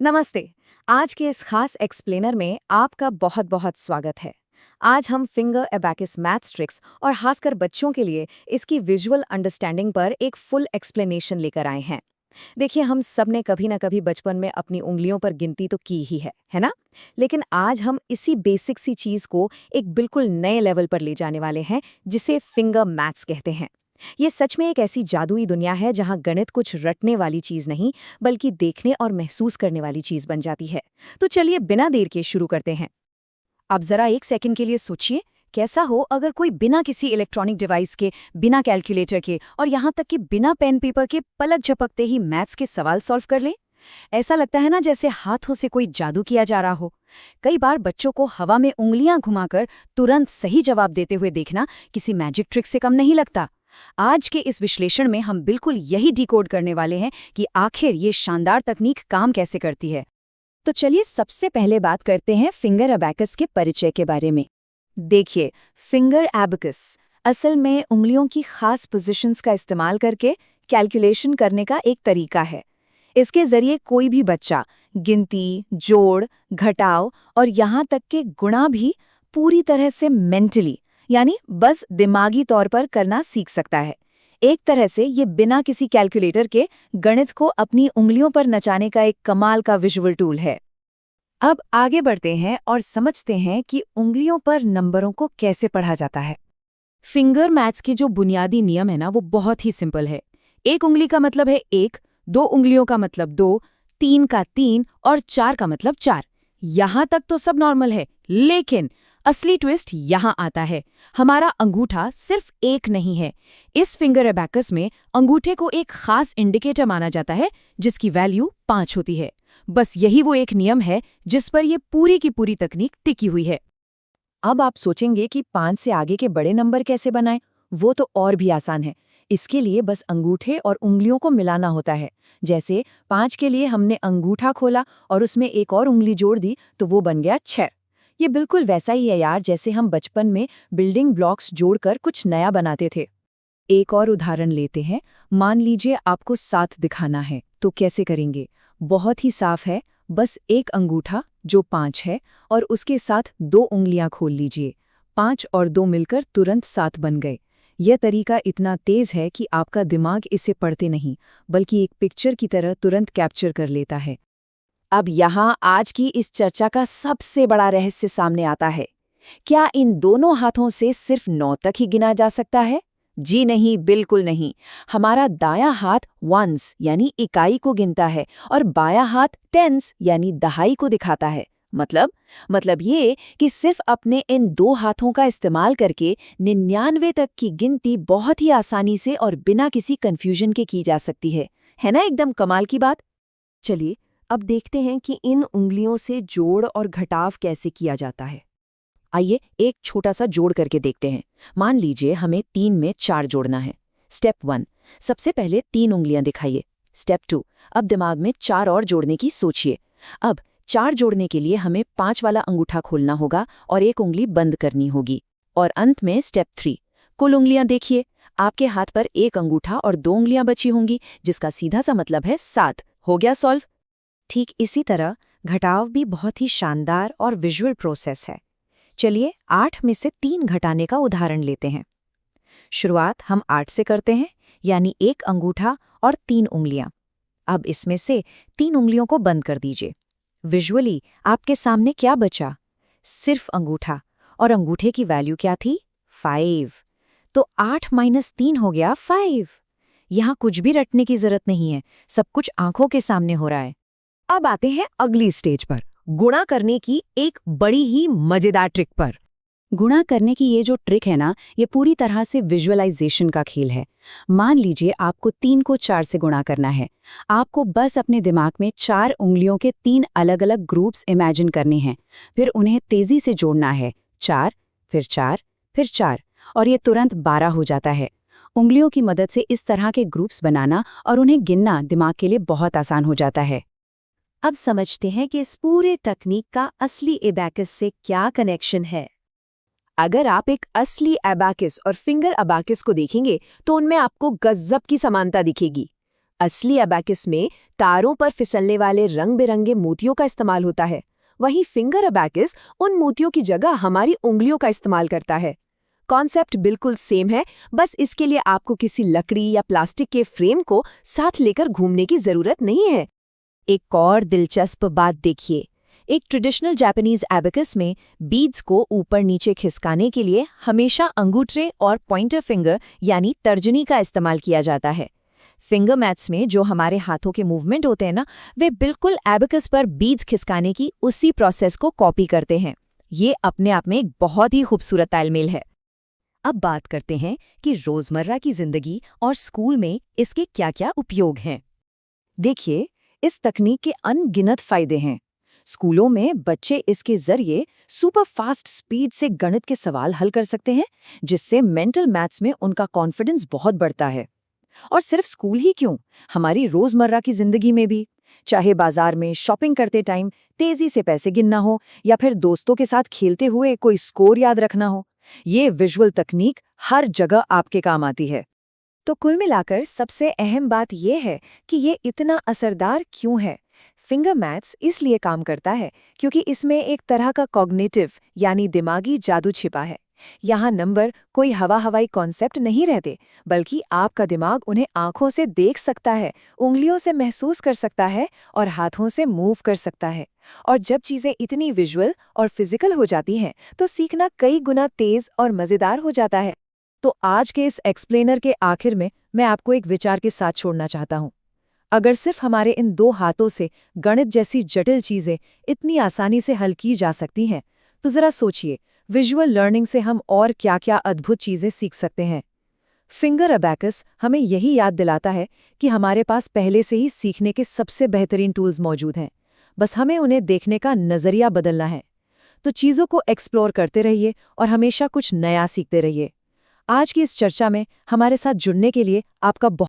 नमस्ते। आज के इस खास एक्सप्लेनर में आपका बहुत बहुत स्वागत है। आज हम फिंगर एबैकस मैथ्स ट्रिक्स और खासकर बच्चों के लिए इसकी विजुअल अंडरस्टैंडिंग पर एक फुल एक्सप्लेनेशन लेकर आए हैं। देखिए, हम सब ने कभी ना कभी बचपन में अपनी उंगलियों पर गिनती तो की ही है ना? लेकिन आज हम इसी बेसिक सी चीज को एक बिल्कुल नए लेवल पर ले जाने वाले हैं, जिसे फिंगर मैथ्स कहते हैं। ये सच में एक ऐसी जादुई दुनिया है जहां गणित कुछ रटने वाली चीज नहीं, बल्कि देखने और महसूस करने वाली चीज बन जाती है। तो चलिए बिना देर के शुरू करते हैं। अब जरा एक सेकंड के लिए सोचिए, कैसा हो अगर कोई बिना किसी इलेक्ट्रॉनिक डिवाइस के, बिना कैलकुलेटर के और यहाँ तक कि बिना पेन पेपर के पलक झपकते ही मैथ्स के सवाल सॉल्व कर ले। ऐसा लगता है ना जैसे हाथों से कोई जादू किया जा रहा हो। कई बार बच्चों को हवा में उंगलियां घुमाकर तुरंत सही जवाब देते हुए देखना किसी मैजिक ट्रिक से कम नहीं लगता। आज के इस विश्लेषण में हम बिल्कुल यही डिकोड करने वाले हैं कि आखिर ये शानदार तकनीक काम कैसे करती है। तो चलिए सबसे पहले बात करते हैं फिंगर अबैकस के परिचय के बारे में। देखिए, फिंगर एबैकस असल में उंगलियों की खास पोजीशंस का इस्तेमाल करके कैलकुलेशन करने का एक तरीका है। इसके जरिए कोई भी बच्चा गिनती, जोड़, घटाव और यहाँ तक के गुणा भी पूरी तरह से मेंटली, यानी बस दिमागी तौर पर करना सीख सकता है। एक तरह से ये बिना किसी कैलकुलेटर के गणित को अपनी उंगलियों पर नचाने का एक कमाल का विजुअल टूल है। अब आगे बढ़ते हैं और समझते हैं कि उंगलियों पर नंबरों को कैसे पढ़ा जाता है। फिंगर मैथ्स के जो बुनियादी नियम है ना, वो बहुत ही सिंपल है। एक उंगली का मतलब है एक, दो उंगलियों का मतलब दो, तीन का तीन और चार का मतलब चार। यहां तक तो सब नॉर्मल है, लेकिन असली ट्विस्ट यहाँ आता है। हमारा अंगूठा सिर्फ एक नहीं है। इस फिंगर अबैकस में अंगूठे को एक खास इंडिकेटर माना जाता है, जिसकी वैल्यू 5 होती है। बस यही वो एक नियम है जिस पर ये पूरी की पूरी तकनीक टिकी हुई है। अब आप सोचेंगे कि 5 से आगे के बड़े नंबर कैसे बनाएं? वो तो और भी आसान है। इसके लिए बस अंगूठे और उंगलियों को मिलाना होता है। जैसे 5 के लिए हमने अंगूठा खोला और उसमें एक और उंगली जोड़ दी, तो वो बन गया 6। ये बिल्कुल वैसा ही है यार, जैसे हम बचपन में बिल्डिंग ब्लॉक्स जोड़कर कुछ नया बनाते थे। एक और उदाहरण लेते हैं। मान लीजिए आपको 7 दिखाना है, तो कैसे करेंगे? बहुत ही साफ है। बस एक अंगूठा जो 5 है और उसके साथ 2 उंगलियां खोल लीजिए। 5 और 2 मिलकर तुरंत 7 बन गए। यह तरीका इतना तेज है कि आपका दिमाग इसे पढ़ते नहीं, बल्कि एक पिक्चर की तरह तुरंत कैप्चर कर लेता है। अब यहाँ आज की इस चर्चा का सबसे बड़ा रहस्य सामने आता है। क्या इन दोनों हाथों से सिर्फ 9 तक ही गिना जा सकता है? जी नहीं, बिल्कुल नहीं। हमारा दायां हाथ वंस यानी इकाई को गिनता है और बायां हाथ टेंस यानी दहाई को दिखाता है। मतलब ये कि सिर्फ अपने इन 2 हाथों का इस्तेमाल करके 99 तक की गिनती बहुत ही आसानी से और बिना किसी कंफ्यूजन के की जा सकती है ना? एकदम कमाल की बात। चलिए अब देखते हैं कि इन उंगलियों से जोड़ और घटाव कैसे किया जाता है। आइए एक छोटा सा जोड़ करके देखते हैं। मान लीजिए हमें 3 में 4 जोड़ना है। स्टेप 1, सबसे पहले 3 उंगलियां दिखाइए। स्टेप 2, अब दिमाग में 4 और जोड़ने की सोचिए। अब 4 जोड़ने के लिए हमें 5 वाला अंगूठा खोलना होगा और एक उंगली बंद करनी होगी। और अंत में स्टेप 3, कुल उंगलियां देखिए। आपके हाथ पर एक अंगूठा और 2 उंगलियां बची होंगी, जिसका सीधा सा मतलब है 7। हो गया सॉल्व। ठीक इसी तरह घटाव भी बहुत ही शानदार और विजुअल प्रोसेस है। चलिए 8 में से 3 घटाने का उदाहरण लेते हैं। शुरुआत हम 8 से करते हैं, यानी एक अंगूठा और 3 उंगलियां। अब इसमें से 3 उंगलियों को बंद कर दीजिए। विजुअली आपके सामने क्या बचा? सिर्फ अंगूठा, और अंगूठे की वैल्यू क्या थी? 5। तो 8 माइनस 3 हो गया 5। यहाँ कुछ भी रटने की जरूरत नहीं है, सब कुछ आंखों के सामने हो रहा है। अब आते हैं अगली स्टेज पर, गुणा करने की एक बड़ी ही मजेदार ट्रिक पर। गुणा करने की ये जो ट्रिक है ना, ये पूरी तरह से विजुअलाइजेशन का खेल है। मान लीजिए आपको 3 को 4 से गुणा करना है। आपको बस अपने दिमाग में 4 उंगलियों के 3 अलग-अलग ग्रुप्स इमेजिन करने हैं, फिर उन्हें तेजी से जोड़ना है। 4, फिर 4, फिर 4, और ये तुरंत 12 हो जाता है। उंगलियों की मदद से इस तरह के ग्रुप्स बनाना और उन्हें गिनना दिमाग के लिए बहुत आसान हो जाता है। अब समझते हैं कि इस पूरे तकनीक का असली एबैकस से क्या कनेक्शन है। अगर आप एक असली एबैकस और फिंगर अबैकस को देखेंगे तो उनमें आपको गजब की समानता दिखेगी। असली एबैकस में तारों पर फिसलने वाले रंग बिरंगे मोतियों का इस्तेमाल होता है, वहीं फिंगर अबैकस उन मोतियों की जगह हमारी उंगलियों का इस्तेमाल करता है। कॉन्सेप्ट बिल्कुल सेम है, बस इसके लिए आपको किसी लकड़ी या प्लास्टिक के फ्रेम को साथ लेकर घूमने की जरूरत नहीं है। एक और दिलचस्प बात देखिए, एक ट्रेडिशनल जापानीज एबेकस में बीड्स को ऊपर नीचे खिसकाने के लिए हमेशा अंगूठे और पॉइंटर फिंगर यानी तर्जनी का इस्तेमाल किया जाता है। फिंगर मैथ्स में जो हमारे हाथों के मूवमेंट होते हैं ना, वे बिल्कुल एबेकस पर बीड्स खिसकाने की उसी प्रोसेस को कॉपी करते हैं। ये अपने आप में एक बहुत ही खूबसूरत तालमेल है। अब बात करते हैं कि रोजमर्रा की जिंदगी और स्कूल में इसके क्या-क्या उपयोग हैं। देखिए, इस तकनीक के अनगिनत फायदे हैं। स्कूलों में बच्चे इसके जरिए सुपर फास्ट स्पीड से गणित के सवाल हल कर सकते हैं, जिससे मेंटल मैथ्स में उनका कॉन्फिडेंस बहुत बढ़ता है। और सिर्फ स्कूल ही क्यों, हमारी रोजमर्रा की जिंदगी में भी, चाहे बाजार में शॉपिंग करते टाइम तेजी से पैसे गिनना हो या फिर दोस्तों के साथ खेलते हुए कोई स्कोर याद रखना हो, ये विजुअल तकनीक हर जगह आपके काम आती है। तो कुल मिलाकर सबसे अहम बात यह है कि ये इतना असरदार क्यों है। फिंगर मैथ्स इसलिए काम करता है क्योंकि इसमें एक तरह का कॉग्निटिव यानी दिमागी जादू छिपा है। यहाँ नंबर कोई हवाई कॉन्सेप्ट नहीं रहते, बल्कि आपका दिमाग उन्हें आंखों से देख सकता है, उंगलियों से महसूस कर सकता है और हाथों से मूव कर सकता है। और जब चीज़ें इतनी विजुअल और फिजिकल हो जाती हैं, तो सीखना कई गुना तेज और मज़ेदार हो जाता है। तो आज के इस एक्सप्लेनर के आखिर में मैं आपको एक विचार के साथ छोड़ना चाहता हूँ। अगर सिर्फ हमारे इन 2 हाथों से गणित जैसी जटिल चीजें इतनी आसानी से हल की जा सकती हैं, तो जरा सोचिए, विजुअल लर्निंग से हम और क्या-क्या अद्भुत चीजें सीख सकते हैं। फिंगर अबैकस हमें यही याद दिलाता है कि हमारे पास पहले से ही सीखने के सबसे बेहतरीन टूल्स मौजूद हैं, बस हमें उन्हें देखने का नजरिया बदलना है। तो चीज़ों को एक्सप्लोर करते रहिए और हमेशा कुछ नया सीखते रहिए। आज की इस चर्चा में हमारे साथ जुड़ने के लिए आपका बहुत